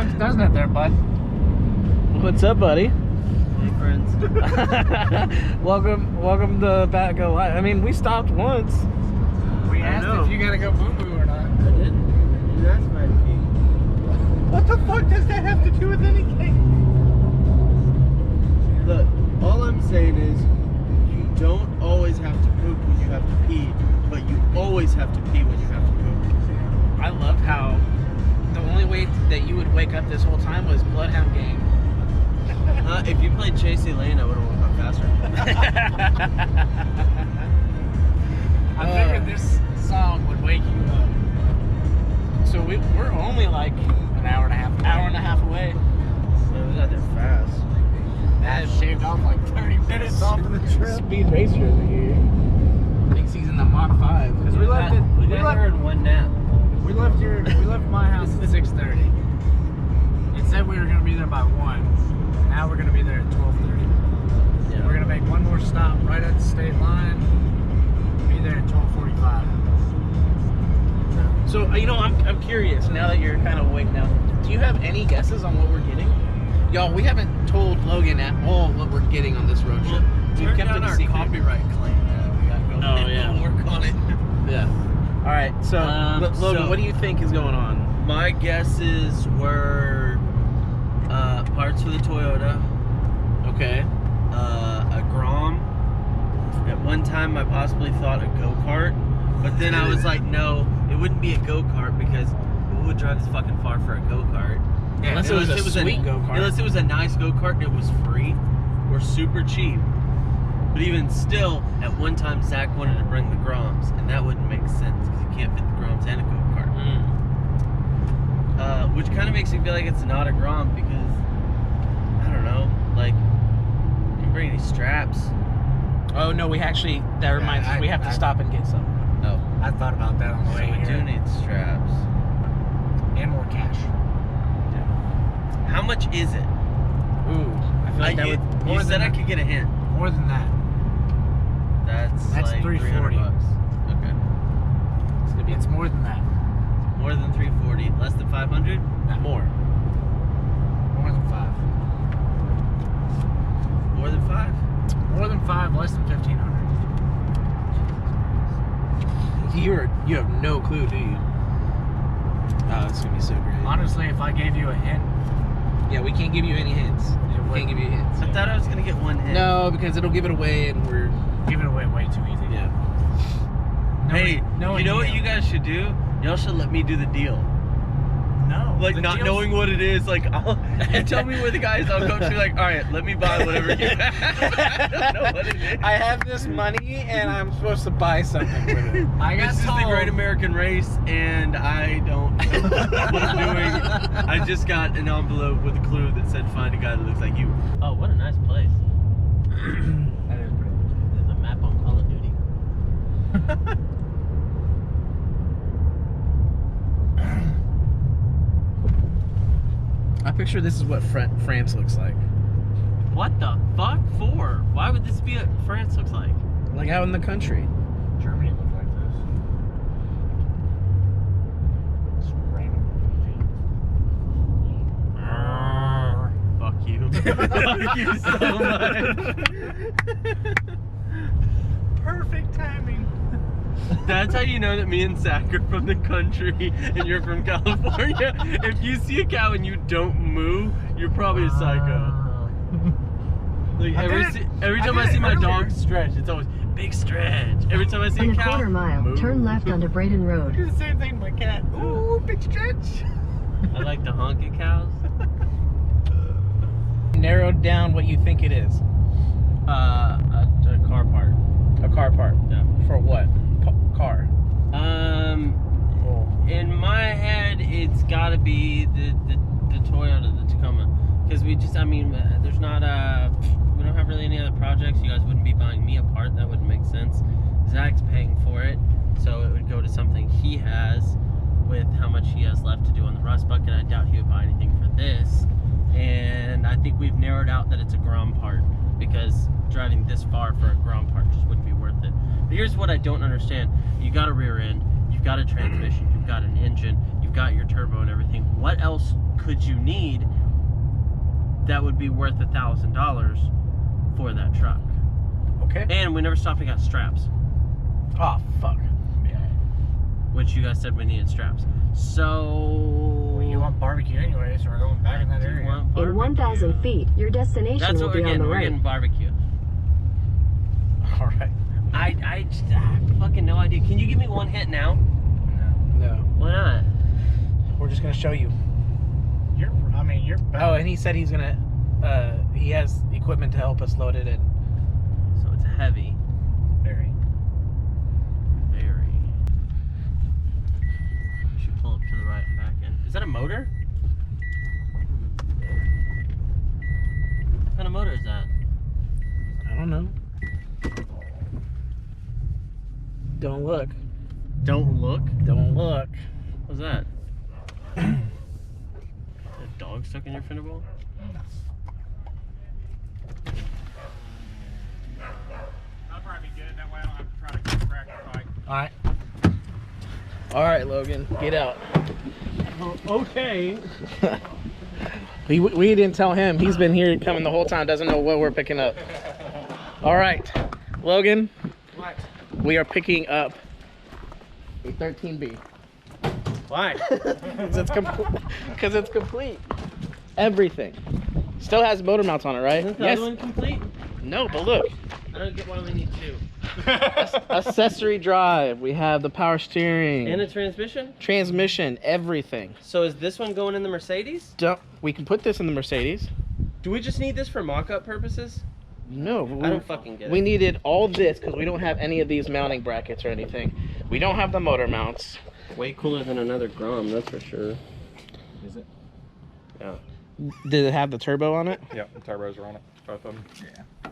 Alex, doesn't it there, bud? What's up, buddy? Hey, friends. welcome to Back Go Live. I mean, we stopped once. We asked if you gotta go boo-boo or not. I didn't. You asked my pee. What the fuck does that have to do with anything? Look, all I'm saying is, you don't always have to poop when you have to pee, but you always have to pee when you have to poop. I love how the only way that you would wake up this whole time was Bloodhound Gang. If you played Chasey Lane, I would have woke up faster. I figured this song would wake you up. So we're only like An hour and a half away. So we got there fast. That shaved off like 30 minutes off of the trip. speed racer of the year. Thinks he's in the Mach 5. Because we left it. We got here in one nap. We left my house at 6:30. It said we were gonna be there by 1. Now we're gonna be there at 12:30. Yeah. We're gonna make one more stop right at the state line. Be there at 12:45. So I'm curious now that you're kind of awake now. Do you have any guesses on what we're getting? Y'all, we haven't told Logan at all what we're getting on this road trip. We've Turn kept down it a our secret. copyright claim. We gotta go Oh, yeah. work on it. Yeah. All right. So, Logan, so- what do you think is going on? My guesses were parts for the Toyota, Okay. a Grom. At one time, I possibly thought a go-kart, but then I was like, no, it wouldn't be a go-kart because who would drive this fucking far for a go-kart? Yeah, Unless it was a sweet go-kart. Unless it was a nice go-kart and it was free or super cheap. But even still, at one time, Zach wanted to bring the Groms, and that wouldn't make sense because you can't fit the Groms and a go-kart. Which kind of makes me feel like it's not a Grom because, I don't know, like, you didn't bring any straps. Oh no, that reminds us, we have to stop and get some. Oh, I thought about that on the so way we here. do need straps. And more cash. How much is it? Ooh, I feel like that you would. more said than I that. could get a hint. More than that. That's like $340. $300. Okay. It's more than that. More than 340. Less than 500? More. More than 5. More than 5? More than 5, less than 1,500. You have no clue, do you? Oh, it's gonna be so great. Honestly, if I gave you a hint, Yeah, we can't give you any hints. We can't give you hints. I thought I was gonna get one hint. No, because it'll give it away, and we're give it away way too easy. yeah. Hey, you know what you guys should do? Y'all should let me do the deal. No. Like, the not deal's- knowing what it is, like, you tell me where the guy is, I'll go to, like, alright, let me buy whatever you have. I don't know what it is. I have this money, and I'm supposed to buy something with it. I got This is the told- Great American Race, and I don't know what I'm doing. I just got an envelope with a clue that said, find a guy that looks like you. Oh, what a nice place. That is pretty. There's a map on Call of Duty. I picture this is what France looks like. What the fuck for? Why would this be what France looks like? Like out in the country. Germany looks like this. It's random. Fuck you. Fuck you so much. Perfect timing. That's how you know that me and Zach are from the country and you're from California. If you see a cow and you don't moo, you're probably a psycho. Like every time I see my dog stretch, it's always big stretch. Every time I see In a a cow, quarter mile, moo. turn left onto Braden I Road. do the same thing to my cat. Ooh, big stretch. I like to honk at cows. Narrowed down what you think it is. A car part. A car part. Yeah. For what? Car. In my head, it's got to be the Toyota, the Tacoma, because there's not we don't have really any other projects. You guys wouldn't be buying me a part. That wouldn't make sense. Zach's paying for it, so it would go to something he has. With how much he has left to do on the rust bucket, I doubt he would buy anything for this. And I think we've narrowed out that it's a Grom part because driving this far for a Grom part just wouldn't be worth it. But here's what I don't understand: you got a rear end, you've got a transmission, you've got an engine, you've you've got your turbo and everything. What else could you need that would be worth $1,000 for that truck? Okay. And we never stopped and got straps, Oh, fuck. Yeah. which you guys said we needed straps. So Well, you want barbecue anyway, so we're going back in that I do area. want In 1,000 feet, your destination That's will what be we're on getting. the We're right. getting barbecue. All right. I just have fucking no idea. Can you give me one hit now? No. Why not? We're just gonna show you. You're Oh, and he said he's gonna. He has equipment to help us load it in. So it's heavy. Very. Very. We should pull up to the right and back end. Is that a motor? What kind of motor is that? I don't know. Don't look. Don't look. Don't look. What's that? A dog stuck in your fender ball? That'll probably be good. That way I don't have to try to keep crack the bike. All right. All right, Logan, get out. Okay. We didn't tell him. He's been here coming the whole time. Doesn't know what we're picking up. All right, Logan. What? We are picking up a 13B. Why? Because it's complete. Everything. Still has motor mounts on it, right? Isn't the other one complete? No, but look. I don't get why we need two. Accessory drive. We have the power steering. And a transmission? Transmission, everything. So is this one going in the Mercedes? We can put this in the Mercedes. Do we just need this for mock-up purposes? No. I don't fucking get it. We needed all this because we don't have any of these mounting brackets or anything. We don't have the motor mounts. Way cooler than another Grom, that's for sure. Is it? Yeah. Did it have the turbo on it? Yep, the turbos are on it, both of them. Yeah.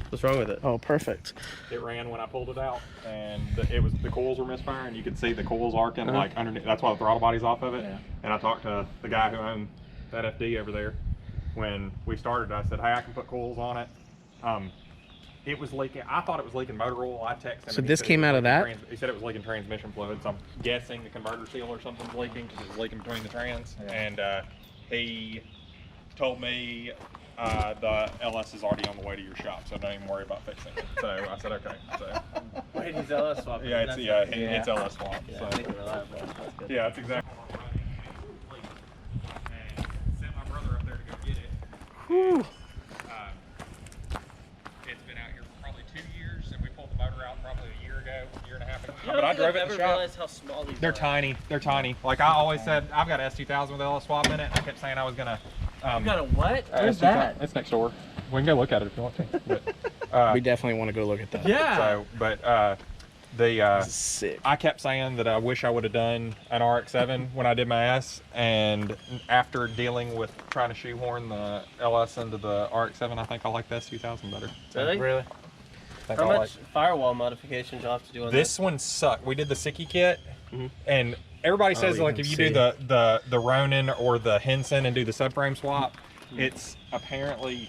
What's wrong with it? Oh, perfect. It ran when I pulled it out, and the coils were misfiring. You could see the coils arcing like underneath. That's why the throttle body's off of it. Yeah. And I talked to the guy who owned that FD over there. When we started, I said, "Hey, I can put coils on it." It was leaking. I thought it was leaking motor oil. I texted him. So and he this said came it was out of leaking that? He said it was leaking transmission fluid. So I'm guessing the converter seal or something's leaking because it's leaking between the trans. Yeah. And he told me the LS is already on the way to your shop, so don't even worry about fixing it. So I said, okay. So Wait, he's LS swapping. yeah, it's LS swap. Yeah, So. make it reliable. That's good. Yeah, that's exactly. And sent my brother up there to go get it. Whew. It's been out here for probably 2 years, and we pulled the motor out probably a year ago, year and a half ago. You know, But I think drove I've it in the never shop. realized how small these They're are. tiny. They're tiny. Like I always said, I've got an S2000 with LS swap in it. I kept saying I was gonna. You got a what? Where's that? It's next door. We can go look at it if you want to. But, We definitely want to go look at that. Yeah. So, but This is sick. I kept saying that I wish I would have done an RX-7 when I did my S, and after dealing with trying to shoehorn the LS into the RX-7, I think I like the S2000 better. So, Really? Really? I think How I much firewall modifications you'll have to do on This one sucked. We did the Sicky kit, Mhm. and everybody says you like can if you see do the Ronin or the Henson and do the subframe swap, it's apparently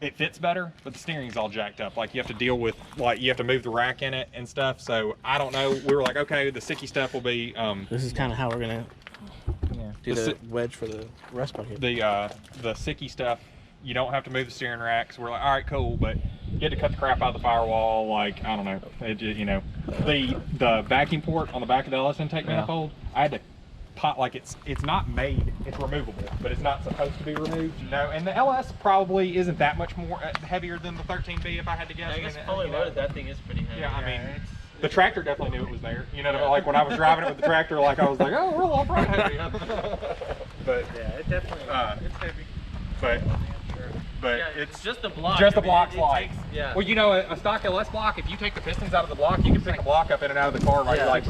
it fits better, but the steering's all jacked up. Like you have to deal with you have to move the rack in it and stuff. So I don't know. We were like, okay, the Sicky stuff will be This is kind of how we're gonna do The the wedge for the rest bucket. the Sicky stuff. You don't have to move the steering rack. So we're like, all right, cool, but you had to cut the crap out of the firewall. Like I don't know, the vacuum port on the back of the LS intake manifold. I had to like it's not made, it's removable, but it's not supposed to be removed. No, and the LS probably isn't that much more heavier than the 13B if I had to guess. I guess mean, fully loaded, that thing is pretty heavy. Yeah, I mean, the tractor definitely knew it was there. You know, like when I was driving it with the tractor, like I was like, oh, we're a little front heavy. But Yeah, it definitely it's heavy. But yeah, it's just the block. just a I mean, block it slide. takes- yeah. Well, you know, a stock LS block, if you take the pistons out of the block, you can pick the block up in and out of the car. Right? Yeah. Like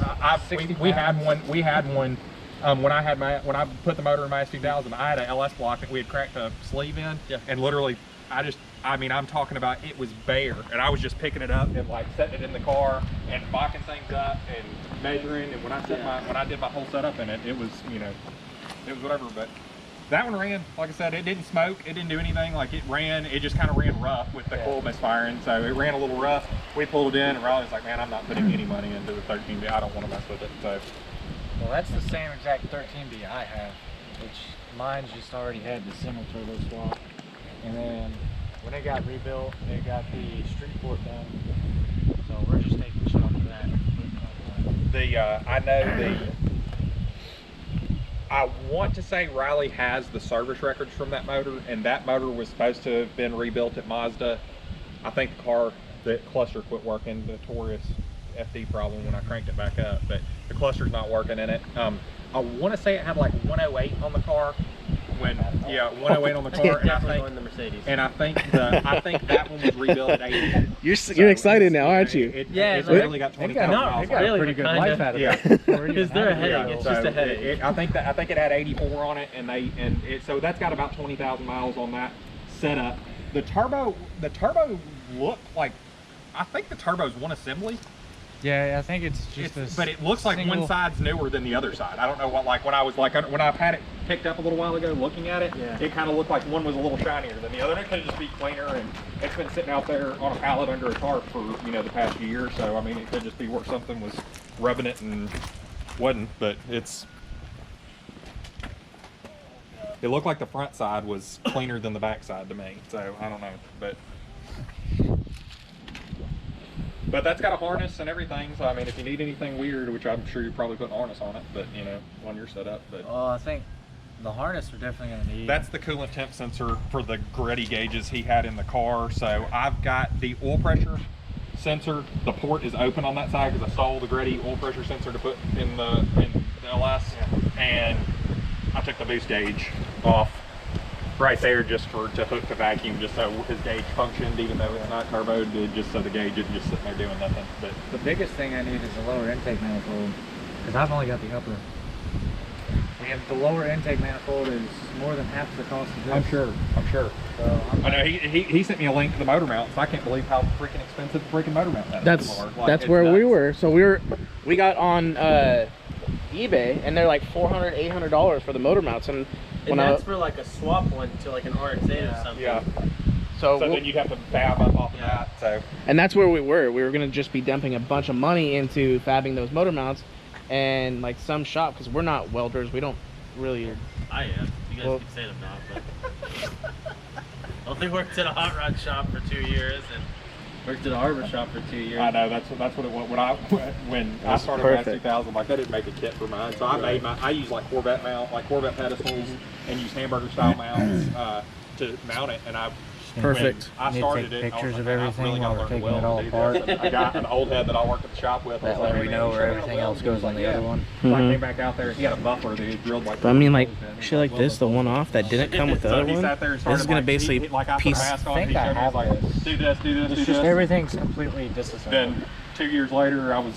we had one. We had one. When I put the motor in my S2000, I had an LS block that we had cracked a sleeve in, Yeah. and literally, I'm talking about it was bare, and I was just picking it up and like setting it in the car and mocking things up and measuring. And when I did my whole setup in it, it was it was whatever. But that one ran, like I said, it didn't smoke, it didn't do anything. Like it just kind of ran rough with the coil misfiring. So it ran a little rough. We pulled it in, and Riley was like, "Man, I'm not putting any money into the 13B. I don't want to mess with it." So. Well, that's the same exact 13B I have, which mine's just already had the single turbo swap. And then when it got rebuilt, they got the street port done. So we're just taking shit off of that. I know I want to say Riley has the service records from that motor, and that motor was supposed to have been rebuilt at Mazda. I think the cluster quit working, the Taurus FD problem when I cranked it back up, but the cluster's not working in it. I want to say it had like 108 on the car. 108 on the car, and I think the Mercedes. And I think that one was rebuilt at 80. You're excited now, aren't you? It's it's really got 20,000 miles. It got really, a pretty good kinda. life out of Yeah. it. Because they're a headache. It's just a headache. I think it had 84 on it, so that's got about 20,000 miles on that setup. The turbo looked like, I think the turbo's one assembly. Yeah, I think it's just but it looks like one side's newer than the other side. I don't know what, like when I've had it picked up a little while ago looking at it, it kind of looked like one was a little shinier than the other. It could just be cleaner, and it's been sitting out there on a pallet under a tarp for, the past year. So, I mean, it could just be where something was rubbing it and wasn't, but it looked like the front side was cleaner than the back side to me. So, I don't know, But that's got a harness and everything, so I mean, if you need anything weird, which I'm sure you're probably putting a harness on it, but on your setup. But I think the harness we're definitely gonna need. That's the coolant temp sensor for the Greddy gauges he had in the car. So I've got the oil pressure sensor. The port is open on that side because I sold the Greddy oil pressure sensor to put in the LS, and I took the boost gauge off right there just to hook the vacuum, just so his gauge functioned, even though it's not turboed, just so the gauge isn't just sitting there doing nothing. But the biggest thing I need is a lower intake manifold, because I've only got the upper. And the lower intake manifold is more than half the cost of this. I'm sure. So I know he sent me a link to the motor mounts. I can't believe how freaking expensive the freaking motor mount is. That's where we were. So we got on eBay, and they're like $400, $800 for the motor mounts, and that's for like a swap one to like an RX-8 or something. Yeah. So then you'd have to fab up off of that. So. And that's where we were. We were gonna just be dumping a bunch of money into fabbing those motor mounts, and like some shop, because we're not welders, we don't really. I am. You guys can say I'm not, but only worked at a hot rod shop for 2 years and worked at a harbor shop for 2 years. I know that's what it was when I started Mass 2000. Like, I didn't make a kit for mine, so I use like Corvette pedestals, and use hamburger style mounts to mount it, and Perfect. I started it. Pictures of I everything really while got we're to taking it all apart. I got an old head that I worked at the shop with. That way we know where everything else goes on the other one. So I came back out there. He had a buffer that he drilled like. But I mean, like shit like this, the one off that didn't come with the other one. This is gonna basically piece. I think I have this. Do this. It's just everything's completely disassembled. Then 2 years later, I was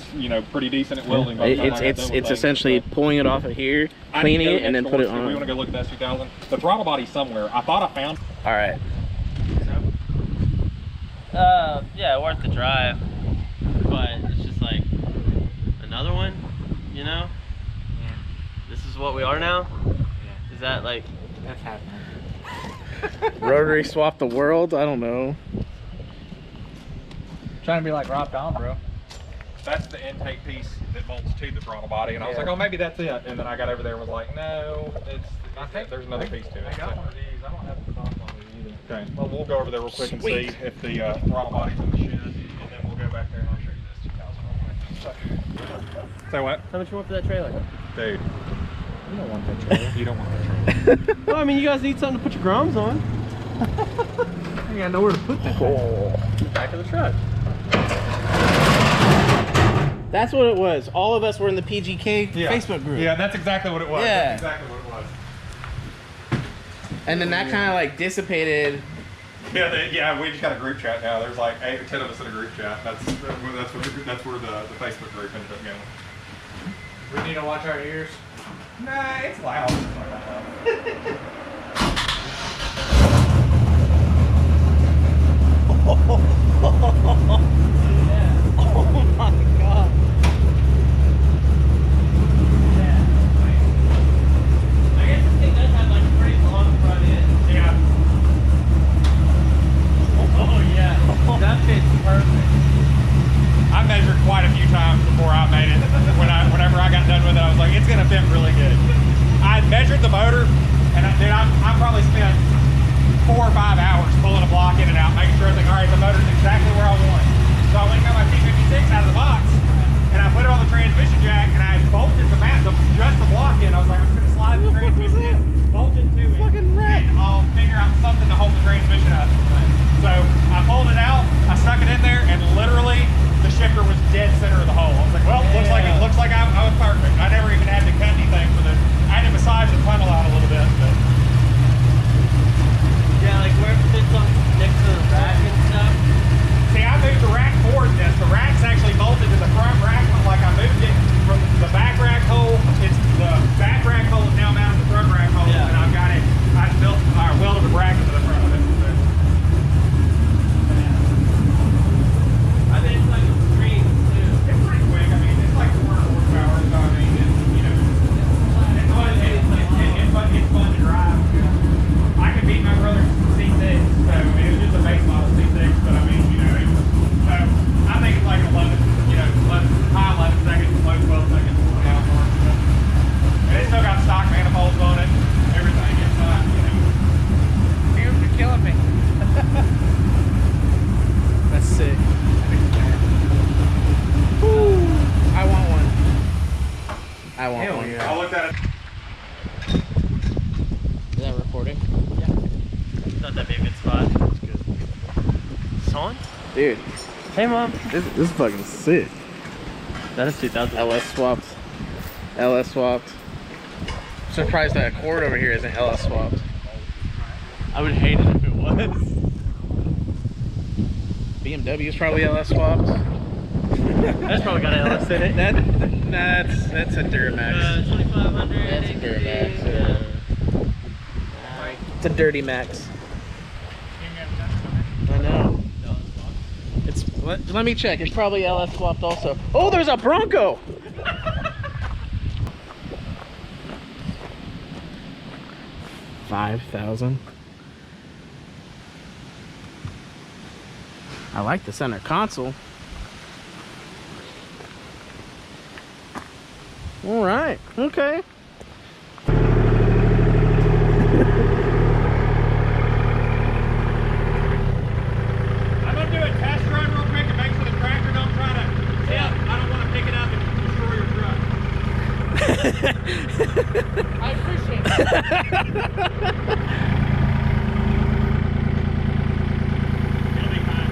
pretty decent at welding. It's essentially pulling it off of here, cleaning it, and then put it on. We want to go look at the S2000. The throttle body's somewhere. I thought I found. All right. Yeah, worth the drive, but it's just like another one, Yeah. This is what we are now. Yeah. Is that like? That's happening. Rotary swap the world? I don't know. Trying to be like Rob Don, bro. That's the intake piece that bolts to the throttle body, and I was like, oh, maybe that's it. And then I got over there and was like, no, I think there's another piece to it. I got one of these. I don't have the bottom on it either. Okay, well, we'll go over there real quick and see if the throttle body's in the shed, and then we'll go back there and I'll show you this 2000 real quick. So what? How much you want for that trailer? Dude, You don't want that trailer. you don't want that trailer. Well, I mean, you guys need something to put your groms on. You got nowhere to put that. Back of the truck. That's what it was. All of us were in the PGK Facebook group. Yeah, that's exactly what it was. Yeah. That's exactly what it was. And then that kind of like dissipated. Yeah, we just got a group chat now. There's like 8 or 10 of us in a group chat. That's where the Facebook group ended up going. We need to watch our ears. Nah, it's loud. Oh my god. I guess this thing does have like a pretty long front end. Yeah. Oh yeah, that fits perfect. I measured quite a few times before I made it. Whenever I got done with it, I was like, it's gonna And dude, I probably spent 4 or 5 hours pulling a block in and out, making sure everything, all right, the motor's exactly where I want it. So I went and got my T56 out of the box, and I put it on the transmission jack, and I bolted just the block in. I was like, I'm just gonna slide the transmission in, bolt it to it, and I'll figure out something to hold the transmission up. So I pulled it out, I stuck it in there, and literally the shifter was dead center of the hole. I was like, well, looks like I was perfect. I never even had to cut anything for this. I had to massage the tunnel out a little bit, but. Yeah, like where it fits on next to the rack and stuff. See, I moved the rack forward this. The rack's actually bolted to the front rack, but like I moved it from the back rack hole. It's the back rack hole is now mounted to the front rack hole, Yeah. and I've got it. I welded the bracket to the front of it. I think it's like a stream too. It's pretty quick. I mean, it's like 400 horsepower, so I mean, it's, you know, it's fun to drive. I could beat my brother's C6, so I mean, it was just a base model C6, but I mean, you know, so I think it's like 11, you know, high 11 seconds, low 12 seconds. And it's still got stock manifolds on it, everything. It's not, you know. Fumes are killing me. That's sick. Woo. I want one. I want one. I looked at it. Is that recording? Not that big a good spot. It's good. It's on? Dude, Hey mom. this is fucking sick. That is 2000. LS swapped. LS swapped. Surprised that a cord over here isn't LS swapped. I would hate it if it was. BMW's probably LS swapped. That's probably got an LS in it. That's a Duramax. 2500. That's a Duramax. Yeah. It's a dirty max. I know. Let me check. It's probably LS swapped also. Oh, there's a Bronco. $5,000. I like the center console. All right. Okay. I'm going to do a test run real quick and make sure the tractor don't try to tip. I don't want to pick it up and destroy your truck. I appreciate It'll be fine.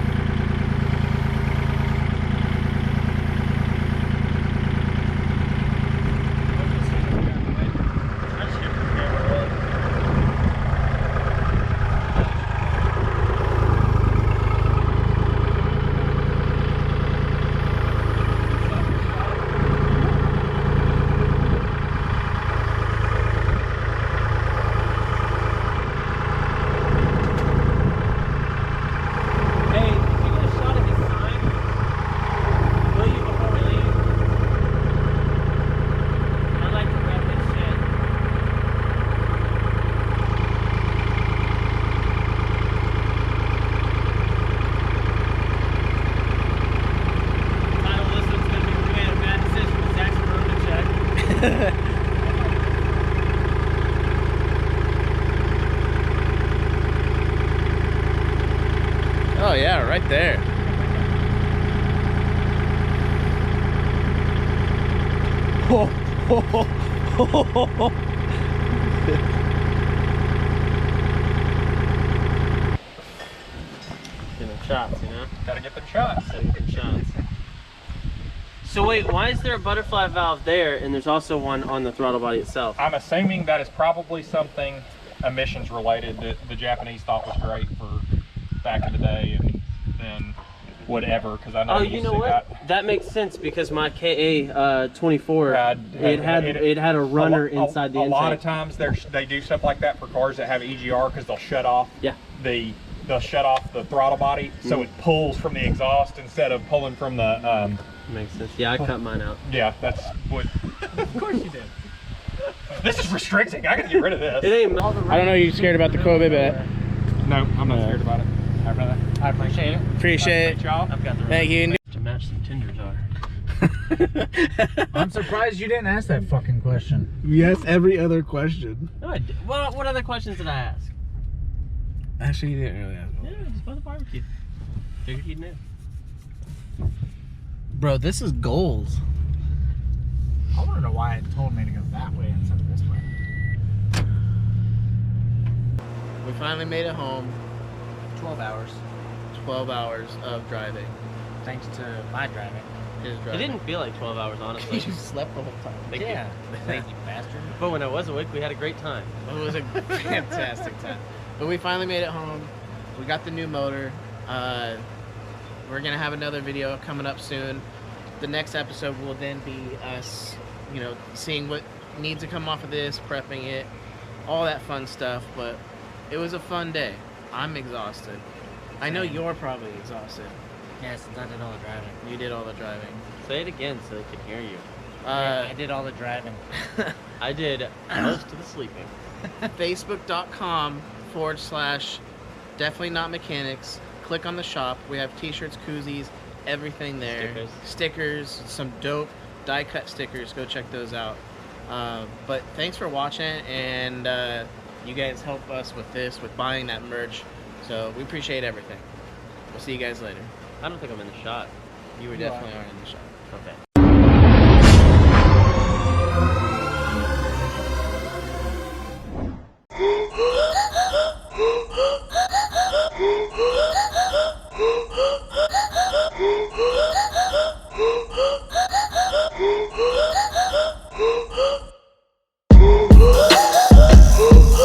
Oh yeah, right there. Get them shots, you know? Gotta get them shots. Gotta get them shots. So wait, why is there a butterfly valve there and there's also one on the throttle body itself? I'm assuming that is probably something emissions related that the Japanese thought was great for back in the day, and then whatever, because I know Oh, they you used know to what? That makes sense because my KA 24, it had a runner inside the intake. A lot of times they do stuff like that for cars that have EGR because they'll shut off they'll shut off the throttle body so it pulls from the exhaust instead of pulling from the Makes sense. Yeah, I cut mine out. yeah, that's what of course you did. This is restricting. I gotta get rid of this. It ain't. I don't know you're scared about the Kobe, but No, I'm not scared about it. I appreciate it. appreciate it. Y'all. I've got the Thank you. to match some Tinders are. I'm surprised you didn't ask that fucking question. Yes, every other question. No, I did. What other questions did I ask? Actually, you didn't really ask one. Yeah, just about the barbecue. Figured you'd know. Bro, this is goals. I want to know why it told me to go that way instead of this way. We finally made it home. 12 hours. 12 hours of driving. Thanks to my driving. His It driving. didn't feel like 12 hours, honestly. You slept the whole time. Thank Yeah. you. Thank you, bastard. But when I was awake, we had a great time. It was a fantastic time. But we finally made it home. We got the new motor. We're gonna have another video coming up soon. The next episode will then be us, seeing what needs to come off of this, prepping it, all that fun stuff. But it was a fun day. I'm exhausted. I know Same. you're probably exhausted. Yeah, since I did all the driving. You did all the driving. Say it again so they can hear you. I did all the driving. I did most of the sleeping. Facebook.com/definitely not mechanics. Click on the shop. We have t-shirts, koozies, everything there. Stickers, some dope die cut stickers. Go check those out. But thanks for watching, and you guys help us with this, with buying that merch. So we appreciate everything. We'll see you guys later. I don't think I'm in the shot. You You definitely are. are in the shop. Okay.